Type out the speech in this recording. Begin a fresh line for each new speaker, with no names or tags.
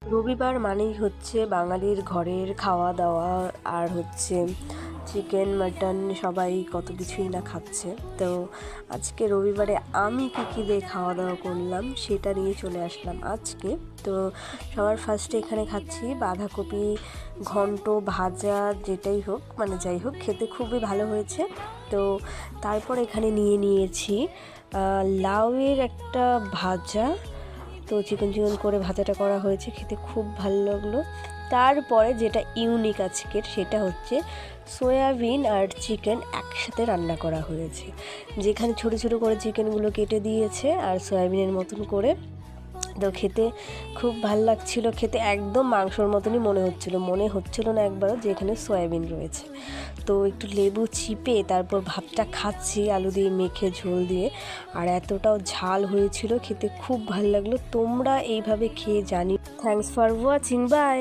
রবিবার মানেই হচ্ছে বাঙালির ঘরের খাওয়া দাওয়া, আর হচ্ছে চিকেন মাটন সবাই কত কিছুই না খাচ্ছে। তো আজকে রবিবারে আমি কী দিয়ে খাওয়া দাওয়া করলাম সেটা নিয়ে চলে আসলাম আজকে। তো সবার ফার্স্টে এখানে খাচ্ছি বাঁধাকপি ঘন্ট ভাজা, যেটাই হোক মানে যাই হোক খেতে খুবই ভালো হয়েছে। তো তারপর এখানে নিয়েছি লাউয়ের একটা ভাজা। তো চিকন করে ভাজাটা করা হয়েছে, খেতে খুব ভালো লাগলো। তারপরে যেটা ইউনিক আজকের সেটা হচ্ছে সয়াবিন আর চিকেন একসাথে রান্না করা হয়েছে, যেখানে ছোটো ছোটো করে চিকেনগুলো কেটে দিয়েছে আর সয়াবিনের মতন করে। তো খেতে খুব ভালো লাগছিল, খেতে একদম মাংসর মতনই মনে হচ্ছিল না একবারও যে এখানে সয়াবিন রয়েছে। তো একটু লেবু চিপে তারপর ভাতটা খাচ্ছি আলু দিয়ে মেখে ঝোল দিয়ে, আর এতটাও ঝাল হয়েছিল, খেতে খুব ভালো লাগলো। তোমরা এইভাবে খেয়ে জানি। Thanks for watching, by.